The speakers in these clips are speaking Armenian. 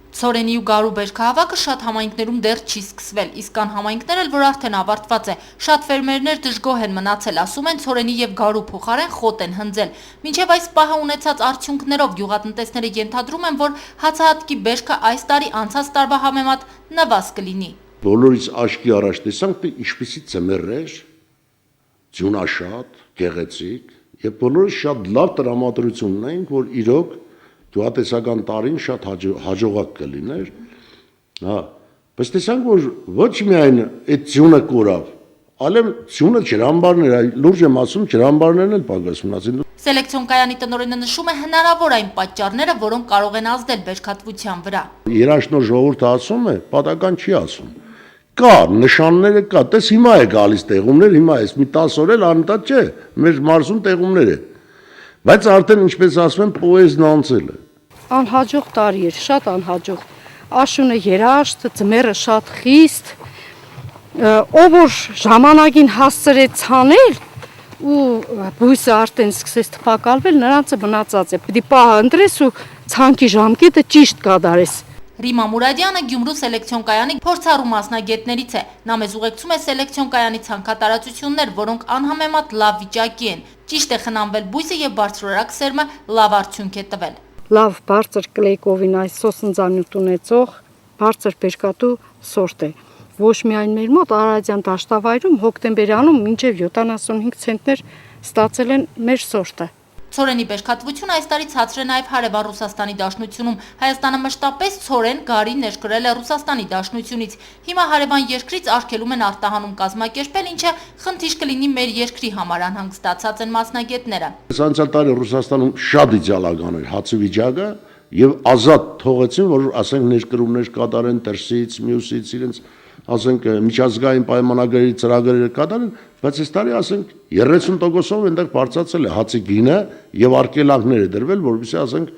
Ցորենի ու Գարու բերքահավաքը շատ համայնքներում դեռ չի սկսվել, իսկ կան համայնքներ էլ, որ արդեն ավարտված է։ Շատ ֆերմերներ դժգոհ են մնացել, ասում են Ցորենի եւ Գարու փոխարեն խոտ են հնձել։ Մինչեւ այս պահը ունեցած արդյունքներով գյուղատնտեսները ենթադրում են, որ հացահատկի բերքը այս տարի անցած տարվա համեմատ նվազ կլինի։ Բոլորից աչքի առաջ տեսանք, թե ինչպիսի ծմեր էր, ձյունաշատ, գեղեցիկ, եւ բոլորը շատ լավ տրամադրություն ունենք, որ իրոք գյուղատնտեսական տարին շատ հաջողակ կլիներ, հա, բայց տեսանք, որ ոչ միայն այդ ձյունը կորավ, այլև ձյունը ջրամբարներ, լուրջ եմ ասում, ջրամբարներն էլ պակաս մնացին։ Սելեկցիոն կայանի տնօրենը նշում է հնարավոր այն պատճառները, որոնք կարող են ազդել բերքատվության վրա։ Երաշնոր ժողովուրդը ասում է, պատական չի ասում։ Կա, նշանները կա, տես հիմա է գալիս տեղումներ, հիմա է, մի 10 օր էլ անընդհատ չէ, մեր մարզում տեղումներ է։ Բայց արդեն ինչպես ասում են, պոեզն անցել է։ Անհաջող տարի էր, շատ անհաջող։ Աշունը երաշտ, ձմեռը շատ խիստ, ով որ ժամանակին հասցրեց ցանել ու բույսը արդեն սկսեց թփակալվել, նրանցը մնացած է։ Պիտի պահը ընտրես ու ցանկի ժամկետը ճիշտ կատարես։ Ռիմա Մուրադյանը Գյումրու սելեկցիոն կայանի փորձառու մասնագետներից է։ Նա մեզ ուղեկցում է սելեկցիոն կայանի ցանկատարածություններ, որոնք անհամեմատ լավ վիճակի են։ Ճիշտ է խնամվել բույսը եւ բարձրորակ սերմը լավ արդյունք է տվել։ Լավ բարձր կլեյկովին այս սոսնձանյութ ունեցող բարձր բերքատու սորտ է։ Ոչ միայն մեր մոտ Արարատյան դաշտավայրում հոկտեմբերանում մինչև 75 ցենտներ ստացել են մեր սորտը։ Ցորենի բերքատվությունը այս տարի ցածր է նաև հարևան Ռուսաստանի Դաշնությունում։ Հայաստանը մշտապես ցորեն, գարի ներկրել է Ռուսաստանի Դաշնությունից։ Հիմա հարևան երկրից արգելում են արտահանում կազմակերպել, ինչը խնդիր կլինի մեր երկրի համար, անհանգստացած են մասնագետները։ Անցյալ տարի Ռուսաստանում շատ իդեալական էր հացի վիճակը եւ ազատ թողեցին, որ ասենք ներկրումներ կատարեն դրսից, մյուսից իրենց ասենք միջազգային պայմանագրերի ծրագրերը կատարեն, բայց այս տարի ասենք 30%-ով այնտեղ բարձրացել է հացի գինը եւ արգելանքներ է դրվել, որովհետեւ ասենք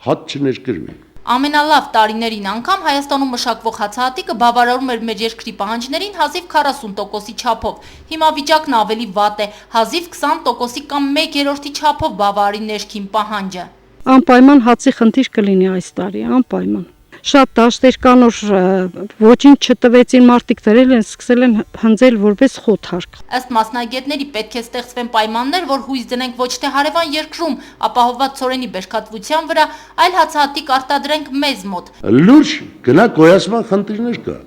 հաց չներկրվի։ Ամենալավ տարիներին անգամ Հայաստանում մշակվող հացահատիկը բավարարում էր մեր երկրի պահանջներին հազիվ 40%-ի չափով։ Հիմա վիճակն ավելի վատ է, հազիվ 20%-ի կամ 1/3-ի չափով բավարարի ներքին պահանջը։ Անպայման հացի խնդիր կլինի այս տարի, անպայման։ Շատ դաշտեր կան, որ ոչինչ չտվեցին, մարդիկ դրել են, սկսել են հնձել որպես խոթարկ։ Ըստ մասնագետների պետք է ստեղծվեն պայմաններ, որ հույս դնենք ոչ թե հարևան երկրում ապահովված ցորենի բերքատվության վրա, այլ հացահատիկ արտադրենք մեզ մոտ։ Լուրջ գնա գոյացման խնդիրներ կա։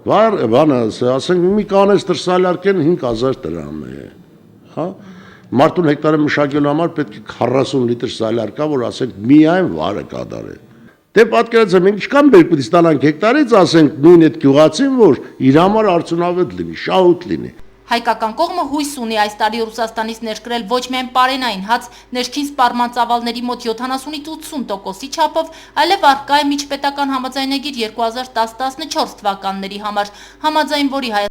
Բանը, ասենք մի կանես տրսալարկեն 5000 դրամ է, հա։ Մարդուն հեկտարը մշակելու համար պետք է 40 լիտր սալարկա, որ ասենք միայն վարը կատարե։ Դե պատկերացրեք, մենք ինչքան բերք պիտի ստանանք հեկտարից, ասենք նույն այդ գյուղացին, որ իր համար արդյունավետ լինի, շահութ լինի։ Հայկական կողմը հույս ունի այս տարի Ռուսաստանից ներկրել ոչ միայն պարենային հաց, ներքին սպառման ծավալների մոտ 70-ից 80%-ի չափով, այլև առկա է միջպետական համաձայնագիր 2010-14 թվականների համար, համաձայն որի